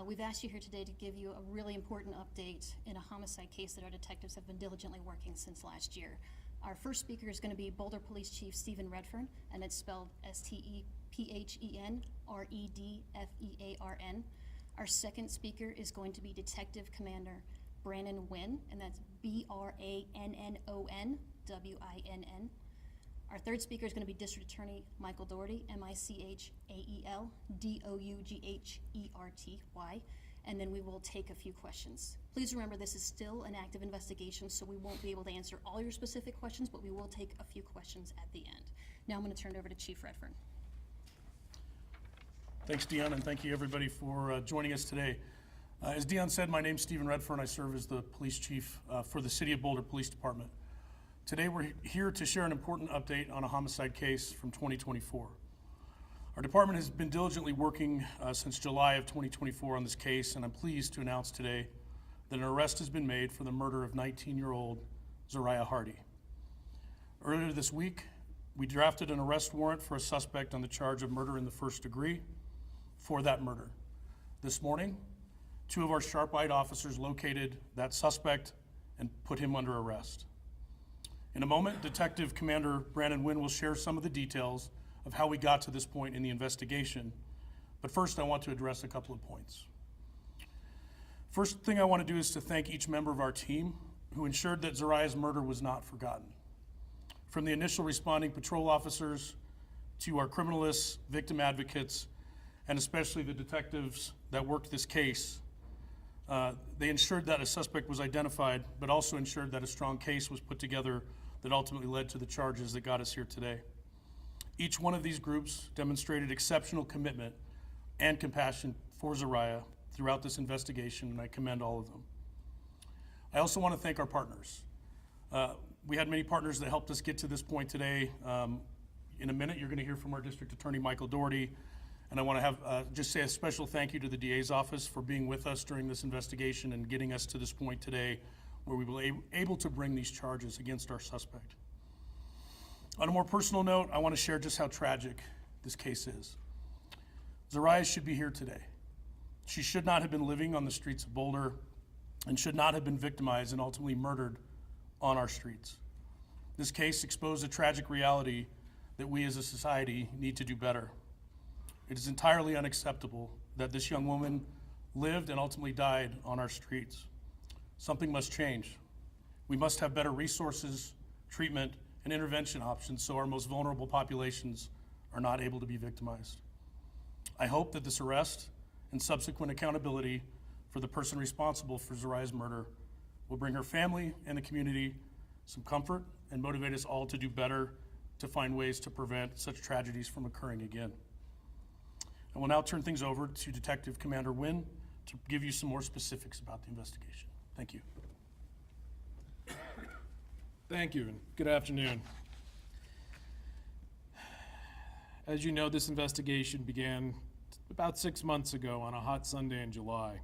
We've asked you here today to give you a really important update in a homicide case that our detectives have been diligently working since last year. Our first speaker is going to be Boulder Police Chief Stephen Redfearn, and it's spelled Stephenredfearn. Our second speaker is going to be Detective Commander Brannon Winn, and that's BRANNON WINN. Our third speaker is going to be District Attorney Michael Dougherty, MICHAEL DOUGHERTY, and then we will take a few questions. Please remember this is still an active investigation, so we won't be able to answer all your specific questions, but we will take a few questions at the end. Now I'm going to turn it over to Chief Redfearn. Thanks, Dion, and thank you everybody for joining us today. As Dion said, my name's Stephen Redfearn. I serve as the police chief for the City of Boulder Police Department. Today we're here to share an important update on a homicide case from 2024. Our department has been diligently working since July of 2024 on this case, and I'm pleased to announce today that an arrest has been made for the murder of 19-year-old Zaria Hardee. Earlier this week, we drafted an arrest warrant for a suspect on the charge of murder in the first degree for that murder. This morning, two of our sharp-eyed officers located that suspect and put him under arrest. In a moment, Detective Commander Brannon Winn will share some of the details of how we got to this point in the investigation. But first, I want to address a couple of points. First thing I want to do is to thank each member of our team who ensured that Zaria's murder was not forgotten. From the initial responding patrol officers to our criminalists, victim advocates, and especially the detectives that worked this case, they ensured that a suspect was identified, but also ensured that a strong case was put together that ultimately led to the charges that got us here today. Each one of these groups demonstrated exceptional commitment and compassion for Zaria throughout this investigation, and I commend all of them. I also want to thank our partners. We had many partners that helped us get to this point today. In a minute, you're going to hear from our District Attorney, Michael Dougherty, and I want to have just say a special thank you to the DA's office for being with us during this investigation and getting us to this point today where we were able to bring these charges against our suspect. On a more personal note, I want to share just how tragic this case is. Zaria should be here today. She should not have been living on the streets of Boulder and should not have been victimized and ultimately murdered on our streets. This case exposed a tragic reality that we as a society need to do better. It is entirely unacceptable that this young woman lived and ultimately died on our streets. Something must change. We must have better resources, treatment, and intervention options so our most vulnerable populations are not able to be victimized. I hope that this arrest and subsequent accountability for the person responsible for Zaria's murder will bring her family and the community some comfort and motivate us all to do better to find ways to prevent such tragedies from occurring again. I will now turn things over to Detective Commander Winn to give you some more specifics about the investigation. Thank you. Thank you, and good afternoon. As you know, this investigation began about 6 months ago on a hot Sunday in July.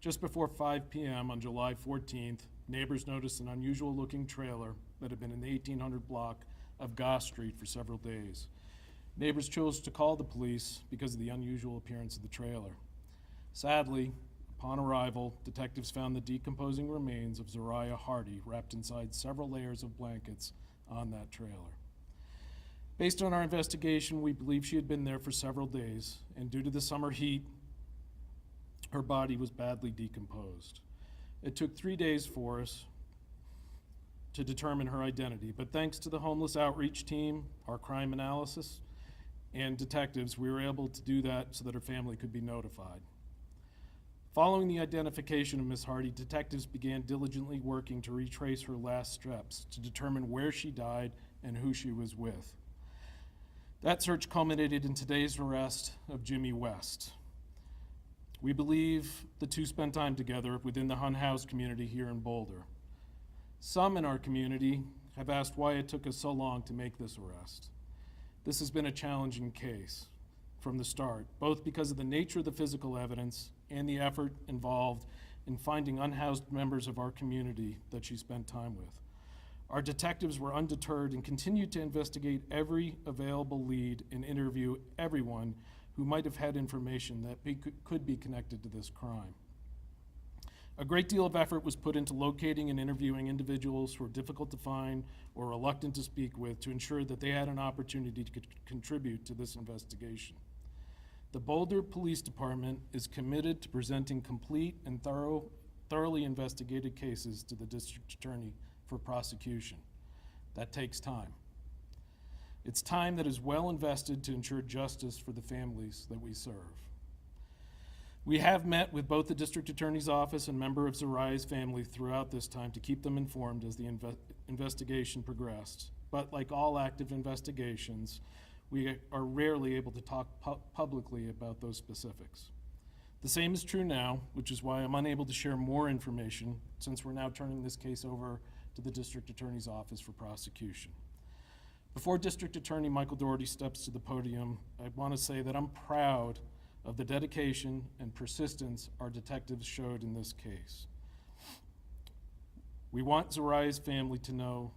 Just before 5 p.m. on July 14th, neighbors noticed an unusual-looking trailer that had been in the 1800 block of Goss Street for several days. Neighbors chose to call the police because of the unusual appearance of the trailer. Sadly, upon arrival, detectives found the decomposing remains of Zaria Hardee wrapped inside several layers of blankets on that trailer. Based on our investigation, we believe she had been there for several days, and due to the summer heat, her body was badly decomposed. It took 3 days for us to determine her identity, but thanks to the homeless outreach team, our crime analysis, and detectives, we were able to do that so that her family could be notified. Following the identification of Ms. Hardee, detectives began diligently working to retrace her last steps to determine where she died and who she was with. That search culminated in today's arrest of Jimmy West. We believe the two spent time together within the unhoused community here in Boulder. Some in our community have asked why it took us so long to make this arrest. This has been a challenging case from the start, both because of the nature of the physical evidence and the effort involved in finding unhoused members of our community that she spent time with. Our detectives were undeterred and continued to investigate every available lead and interview everyone who might have had information that could be connected to this crime. A great deal of effort was put into locating and interviewing individuals who were difficult to find or reluctant to speak with to ensure that they had an opportunity to contribute to this investigation. The Boulder Police Department is committed to presenting complete and thoroughly investigated cases to the district attorney for prosecution. That takes time. It's time that is well invested to ensure justice for the families that we serve. We have met with both the district attorney's office and member of Zaria's family throughout this time to keep them informed as the investigation progressed. But like all active investigations, we are rarely able to talk publicly about those specifics. The same is true now, which is why I'm unable to share more information since we're now turning this case over to the district attorney's office for prosecution. Before District Attorney Michael Doherty steps to the podium, I want to say that I'm proud of the dedication and persistence our detectives showed in this case. We want Zaria's family to know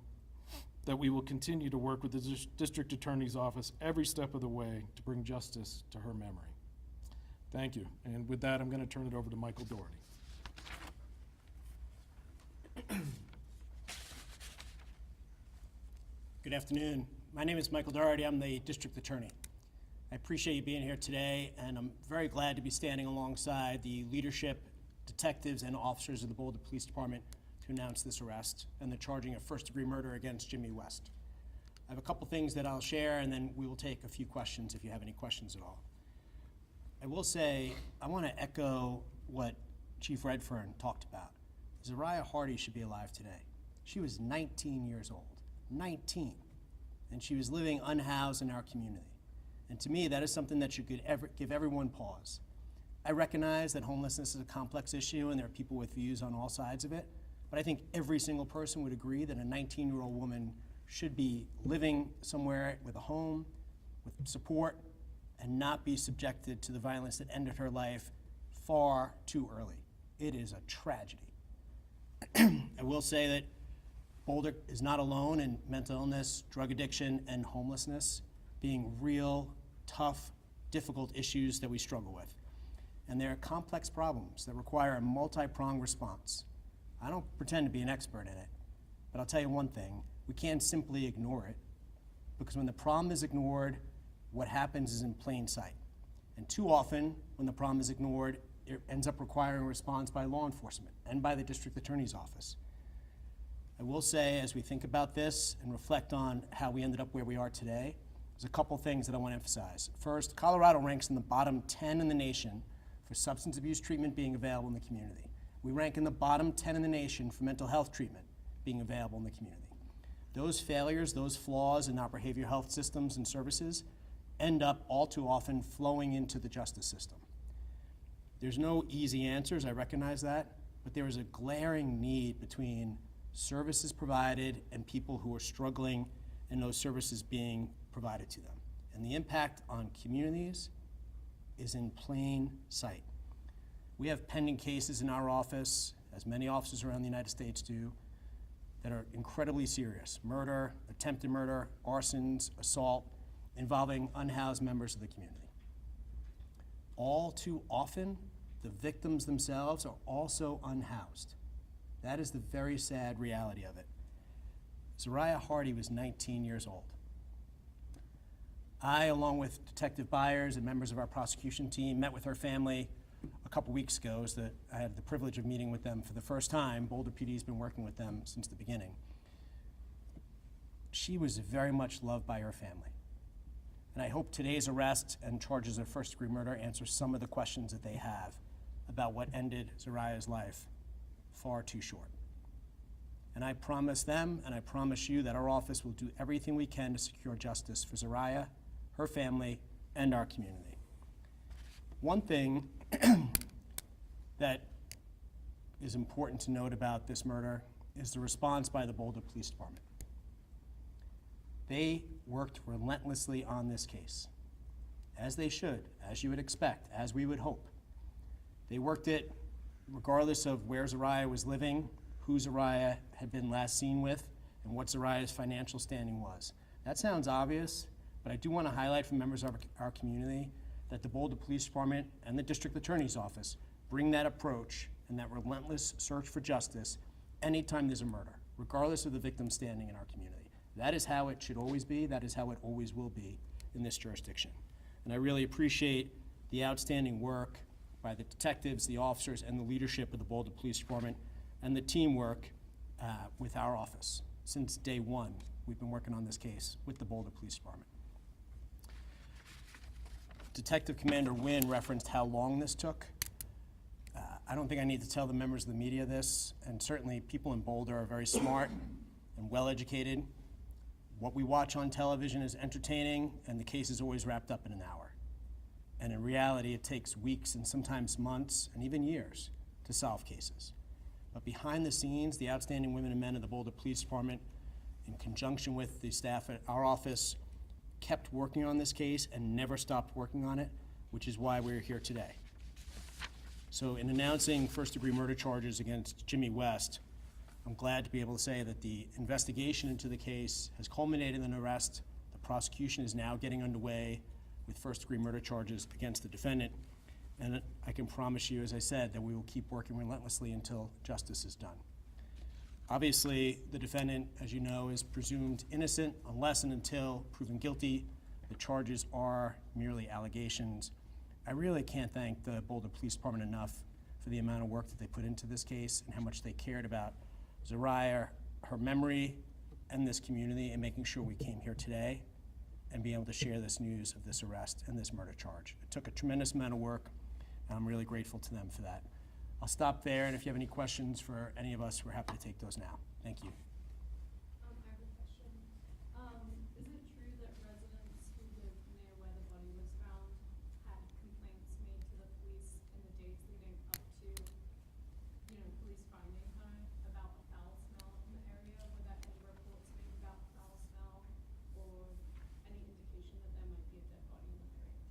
that we will continue to work with the district attorney's office every step of the way to bring justice to her memory. Thank you. And with that, I'm going to turn it over to Michael Doherty. Good afternoon. My name is Michael Doherty. I'm the district attorney. I appreciate you being here today, and I'm very glad to be standing alongside the leadership, detectives, and officers of the Boulder Police Department to announce this arrest and the charging of first-degree murder against Jimmy West. I have a couple things that I'll share, and then we will take a few questions if you have any questions at all. I will say, I want to echo what Chief Redfearn talked about. Zaria Hardee should be alive today. She was 19 years old, 19, and she was living unhoused in our community. And to me, that is something that should give everyone pause. I recognize that homelessness is a complex issue and there are people with views on all sides of it, but I think every single person would agree that a 19-year-old woman should be living somewhere with a home, with support, and not be subjected to the violence that ended her life far too early. It is a tragedy. I will say that Boulder is not alone in mental illness, drug addiction, and homelessness being real, tough, difficult issues that we struggle with. And they're complex problems that require a multi-pronged response. I don't pretend to be an expert in it, but I'll tell you one thing, we can't simply ignore it, because when the problem is ignored, what happens is in plain sight. And too often, when the problem is ignored, it ends up requiring a response by law enforcement and by the district attorney's office. I will say, as we think about this and reflect on how we ended up where we are today, there's a couple things that I want to emphasize. First, Colorado ranks in the bottom 10 in the nation for substance abuse treatment being available in the community. We rank in the bottom 10 in the nation for mental health treatment being available in the community. Those failures, those flaws in our behavioral health systems and services end up all too often flowing into the justice system. There's no easy answers, I recognize that, but there is a glaring need between services provided and people who are struggling and those services being provided to them. And the impact on communities is in plain sight. We have pending cases in our office, as many officers around the United States do, that are incredibly serious. Murder, attempted murder, arsons, assault, involving unhoused members of the community. All too often, the victims themselves are also unhoused. That is the very sad reality of it. Zaria Hardee was 19 years old. I, along with Detective Byers and members of our prosecution team, met with her family a couple weeks ago. I had the privilege of meeting with them for the first time. Boulder PD has been working with them since the beginning. She was very much loved by her family. And I hope today's arrest and charges of first-degree murder answer some of the questions that they have about what ended Zaria's life far too short. And I promise them, and I promise you, that our office will do everything we can to secure justice for Zaria, her family, and our community. One thing that is important to note about this murder is the response by the Boulder Police Department. They worked relentlessly on this case, as they should, as you would expect, as we would hope. They worked it regardless of where Zaria was living, who Zaria had been last seen with, and what Zaria's financial standing was. That sounds obvious, but I do want to highlight for members of our community that the Boulder Police Department and the District Attorney's Office bring that approach and that relentless search for justice anytime there's a murder, regardless of the victim standing in our community. That is how it should always be. That is how it always will be in this jurisdiction. And I really appreciate the outstanding work by the detectives, the officers, and the leadership of the Boulder Police Department and the teamwork with our office. Since day one, we've been working on this case with the Boulder Police Department. Detective Commander Winn referenced how long this took. I don't think I need to tell the members of the media this, and certainly people in Boulder are very smart and well-educated. What we watch on television is entertaining, and the case is always wrapped up in an hour. And in reality, it takes weeks and sometimes months and even years to solve cases. But behind the scenes, the outstanding women and men of the Boulder Police Department, in conjunction with the staff at our office, kept working on this case and never stopped working on it, which is why we're here today. So in announcing first-degree murder charges against Jimmy West, I'm glad to be able to say that the investigation into the case has culminated in an arrest. The prosecution is now getting underway with first-degree murder charges against the defendant. And I can promise you, as I said, that we will keep working relentlessly until justice is done. Obviously, the defendant, as you know, is presumed innocent unless and until proven guilty. The charges are merely allegations. I really can't thank the Boulder Police Department enough for the amount of work that they put into this case and how much they cared about Zaria, her memory, and this community, and making sure we came here today and be able to share this news of this arrest and this murder charge. It took a tremendous amount of work, and I'm really grateful to them for that. I'll stop there, and if you have any questions for any of us, we're happy to take those now. Thank you. I have a question. Is it true that residents who live near where the body was found had complaints made to the police in the days leading up to, police finding her about a foul smell in the area? Were there any reports made about foul smell or any indication that there might be a dead body in the area?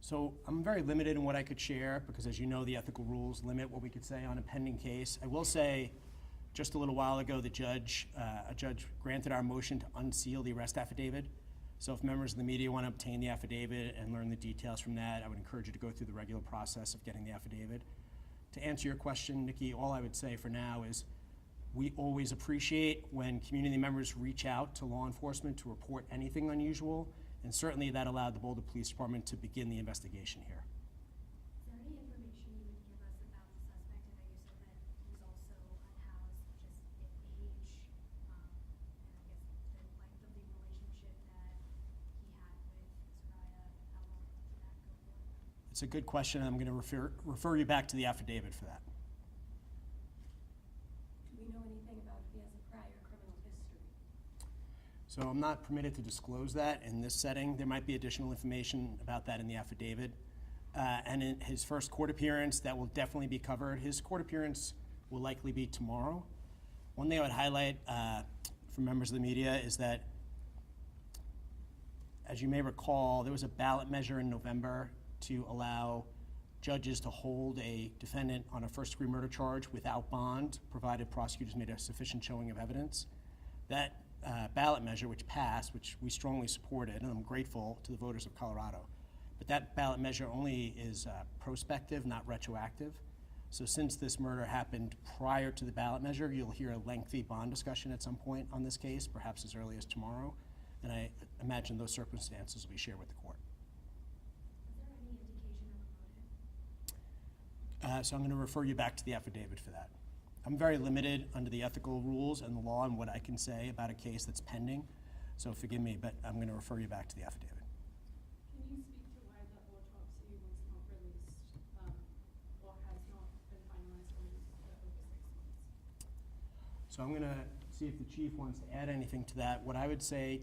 So I'm very limited in what I could share because, as you know, the ethical rules limit what we could say on a pending case. I will say, just a little while ago, a judge granted our motion to unseal the arrest affidavit. So if members of the media want to obtain the affidavit and learn the details from that, I would encourage you to go through the regular process of getting the affidavit. To answer your question, Nikki, all I would say for now is we always appreciate when community members reach out to law enforcement to report anything unusual, and certainly that allowed the Boulder Police Department to begin the investigation here. Is there any information you would give us about the suspect? I know you said that he's also unhoused, just age, and I guess the length of the relationship that he had with Zaria. How long did that go for? It's a good question, and I'm going to refer you back to the affidavit for that. Do we know anything about if he has a prior criminal history? So I'm not permitted to disclose that in this setting. There might be additional information about that in the affidavit. And in his first court appearance, that will definitely be covered. His court appearance will likely be tomorrow. One thing I would highlight for members of the media is that, as you may recall, there was a ballot measure in November to allow judges to hold a defendant on a first-degree murder charge without bond, provided prosecutors made a sufficient showing of evidence. That ballot measure, which passed, which we strongly supported, and I'm grateful to the voters of Colorado, but that ballot measure only is prospective, not retroactive. So since this murder happened prior to the ballot measure, you'll hear a lengthy bond discussion at some point on this case, perhaps as early as tomorrow, and I imagine those circumstances will be shared with the court. Is there any indication of a motive? So I'm going to refer you back to the affidavit for that. I'm very limited under the ethical rules and the law and what I can say about a case that's pending, so forgive me, but I'm going to refer you back to the affidavit. Can you speak to why the autopsy was not released or has not been finalized for over 6 months? So I'm going to see if the chief wants to add anything to that. What I would say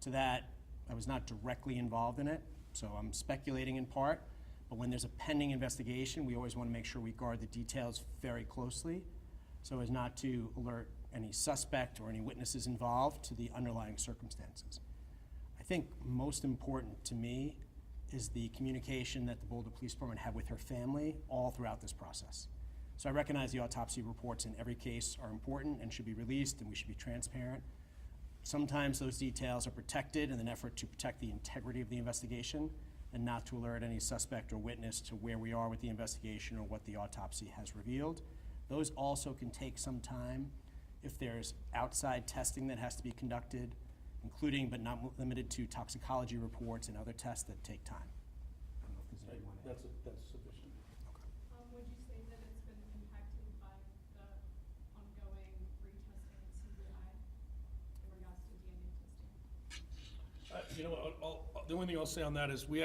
to that, I was not directly involved in it, so I'm speculating in part, but when there's a pending investigation, we always want to make sure we guard the details very closely so as not to alert any suspect or any witnesses involved to the underlying circumstances. I think most important to me is the communication that the Boulder Police Department had with her family all throughout this process. So I recognize the autopsy reports in every case are important and should be released, and we should be transparent. Sometimes those details are protected in an effort to protect the integrity of the investigation, and not to alert any suspect or witness to where we are with the investigation or what the autopsy has revealed. Those also can take some time if there's outside testing that has to be conducted, including but not limited to toxicology reports and other tests that take time. I don't know if there's anyone else. That's sufficient. Would you say that it's been impacted by the ongoing retesting at CBI in regards to DNA testing? You know, the only thing I'll say on that is we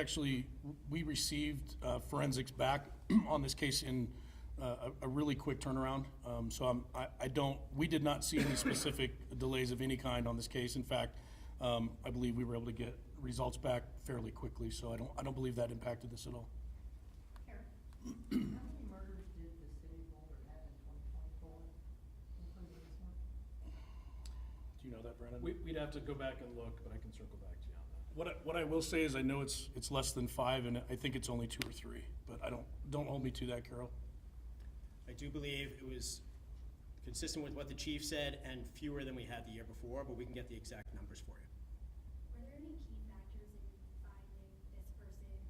received forensics back on this case in a really quick turnaround. So we did not see any specific delays of any kind on this case. In fact, I believe we were able to get results back fairly quickly. So I don't believe that impacted this at all. Karen, how many murders did the city of Boulder have in 2024, including this one? Do you know that, Brannon? We'd have to go back and look, but I can circle back to you on that. What I will say is I know it's less than 5, and I think it's only 2 or 3. But don't hold me to that, Carol. I do believe it was consistent with what the chief said and fewer than we had the year before, but we can get the exact numbers for you. Were there any key factors in finding this person and,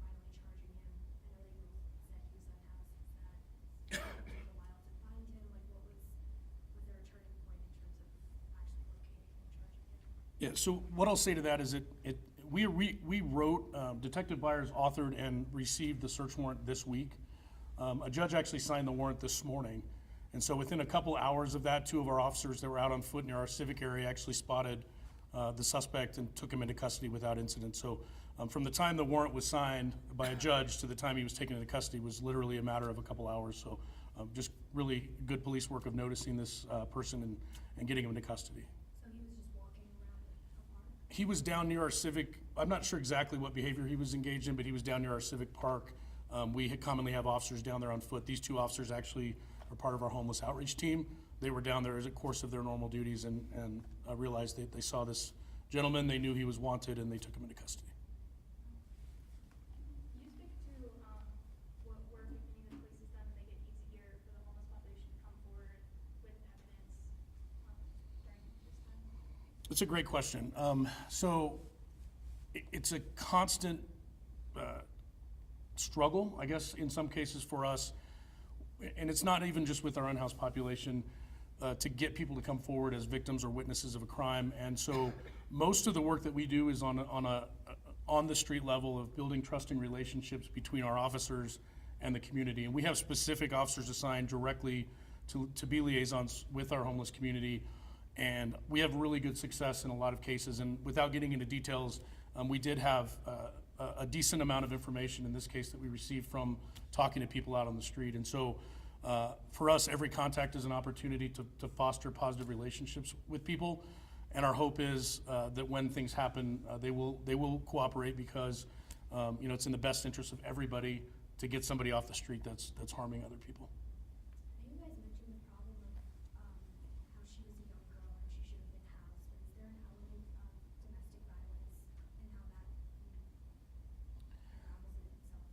finally charging him? I know that you said he was unhoused, that it took a while to find him. Like, was there a turning point in terms of actually locating and charging him? Yeah, so what I'll say to that is we wrote, Detective Byers authored and received the search warrant this week. A judge actually signed the warrant this morning. And so within a couple hours of that, 2 of our officers that were out on foot near our civic area actually spotted the suspect and took him into custody without incident. So from the time the warrant was signed by a judge to the time he was taken into custody was literally a matter of a couple hours. So just really good police work of noticing this person and getting him into custody. So he was just walking around a park? He was down near our civic, I'm not sure exactly what behavior he was engaged in, but he was down near our civic park. We commonly have officers down there on foot. These 2 officers actually are part of our homeless outreach team. They were down there as a course of their normal duties and realized that they saw this gentleman, they knew he was wanted, and they took him into custody. Can you speak to what work, if any, the police has done to make it easier for the homeless population to come forward with evidence during this time? It's a great question. So it's a constant struggle, I guess, in some cases for us, and it's not even just with our unhoused population, to get people to come forward as victims or witnesses of a crime. And so most of the work that we do is on the street level of building trusting relationships between our officers and the community. And we have specific officers assigned directly to be liaisons with our homeless community. And we have really good success in a lot of cases. And without getting into details, we did have a decent amount of information in this case that we received from talking to people out on the street. And so for us, every contact is an opportunity to foster positive relationships with people. And our hope is that when things happen, they will cooperate because it's in the best interest of everybody to get somebody off the street that's harming other people. I know you guys mentioned the problem of how she was a young girl and she should have been housed, but is there an element of domestic violence and how that unravels in itself when also unhoused,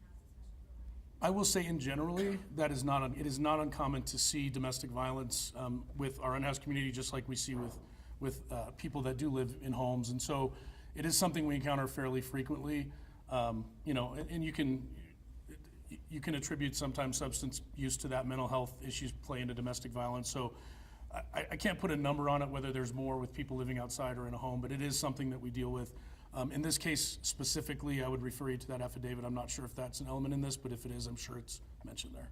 especially for women? I will say in generally, it is not uncommon to see domestic violence with our unhoused community, just like we see with people that do live in homes. And so it is something we encounter fairly frequently. And you can attribute sometimes substance use to that. Mental health issues play into domestic violence. So I can't put a number on it, whether there's more with people living outside or in a home, but it is something that we deal with. In this case specifically, I would refer you to that affidavit. I'm not sure if that's an element in this, but if it is, I'm sure it's mentioned there.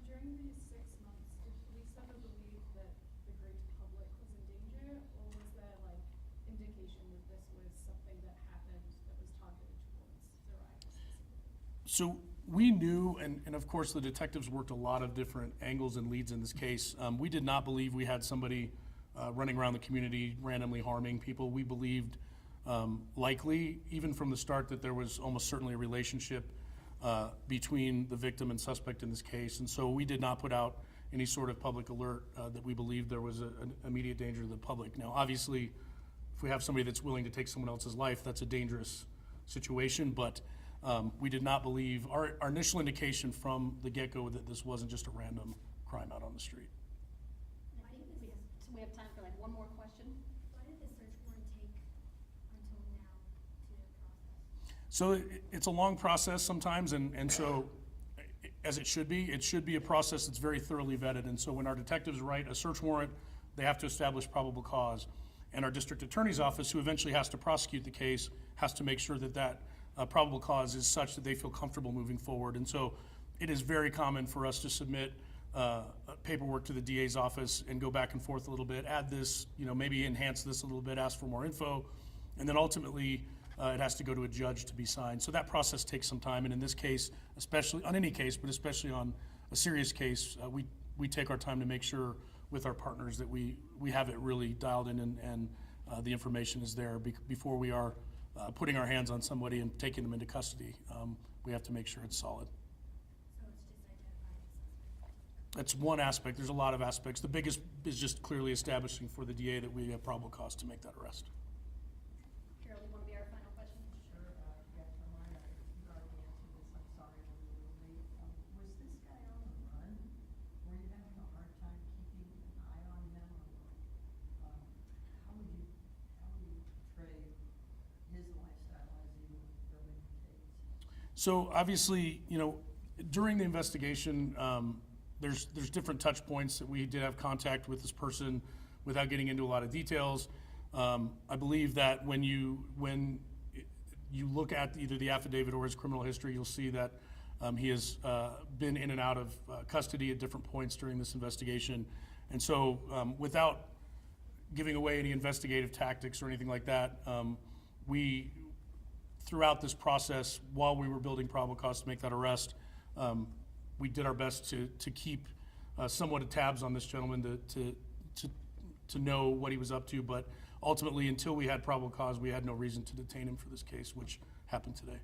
During these 6 months, did police ever believe that the great public was in danger, or was there indication that this was something that happened that was targeted towards Zaria specifically? So we knew, and of course the detectives worked a lot of different angles and leads in this case. We did not believe we had somebody running around the community randomly harming people. We believed likely, even from the start, that there was almost certainly a relationship between the victim and suspect in this case. And so we did not put out any sort of public alert that we believed there was an immediate danger to the public. Now, obviously, if we have somebody that's willing to take someone else's life, that's a dangerous situation, but we did not believe, our initial indication from the get-go that this wasn't just a random crime out on the street. We have time for one more question. Why did the search warrant take until So it's a long process sometimes, and so, as it should be a process that's very thoroughly vetted. And so when our detectives write a search warrant, they have to establish probable cause. And our district attorney's office, who eventually has to prosecute the case, has to make sure that that probable cause is such that they feel comfortable moving forward. And so it is very common for us to submit paperwork to the DA's office and go back and forth a little bit, add this, maybe enhance this a little bit, ask for more info, and then ultimately it has to go to a judge to be signed. So that process takes some time, and in this case, especially on any case, but especially on a serious case, we take our time to make sure with our partners that we have it really dialed in and the information is there before we are putting our hands on somebody and taking them into custody. We have to make sure it's solid. So it's just identifying the suspect. That's one aspect. There's a lot of aspects. The biggest is just clearly establishing for the DA that we have probable cause to make that arrest. Carol, you want to be our final question? Sure, yeah, Carolina, you already answered this, I'm sorry, I'm a little late. Was this guy on the run? Were you having a hard time keeping an eye on him? Or, how would you portray his lifestyle as you were building the case? So obviously, during the investigation, there's different touch points that we did have contact with this person without getting into a lot of details. I believe that when you look at either the affidavit or his criminal history, you'll see that he has been in and out of custody at different points during this investigation. And so without giving away any investigative tactics or anything like that, throughout this process, while we were building probable cause to make that arrest, we did our best to keep somewhat of tabs on this gentleman to know what he was up to. But ultimately, until we had probable cause, we had no reason to detain him for this case, which happened today.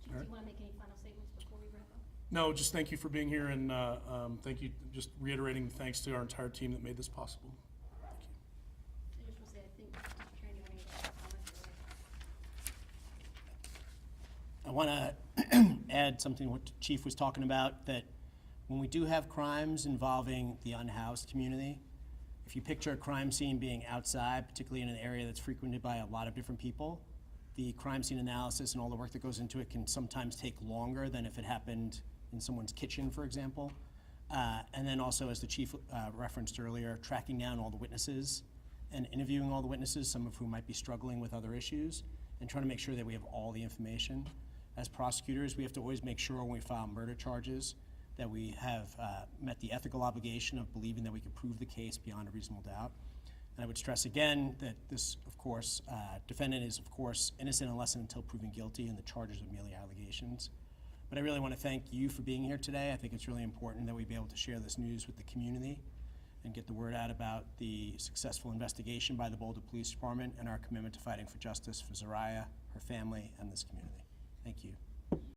Chief, do you want to make any final statements before we wrap up? No, just thank you for being here, and thank you, just reiterating thanks to our entire team that made this possible. Thank you. I just want to say, I think, Mr. Attorney, you want to comment? I want to add something what Chief was talking about, that when we do have crimes involving the unhoused community, if you picture a crime scene being outside, particularly in an area that's frequented by a lot of different people, the crime scene analysis and all the work that goes into it can sometimes take longer than if it happened in someone's kitchen, for example. And then also, as the Chief referenced earlier, tracking down all the witnesses and interviewing all the witnesses, some of whom might be struggling with other issues, and trying to make sure that we have all the information. As prosecutors, we have to always make sure when we file murder charges that we have met the ethical obligation of believing that we can prove the case beyond a reasonable doubt. And I would stress again that this, of course, defendant is, of course, innocent unless and until proven guilty, and the charges are merely allegations. But I really want to thank you for being here today. I think it's really important that we be able to share this news with the community and get the word out about the successful investigation by the Boulder Police Department and our commitment to fighting for justice for Zaria, her family, and this community. Thank you.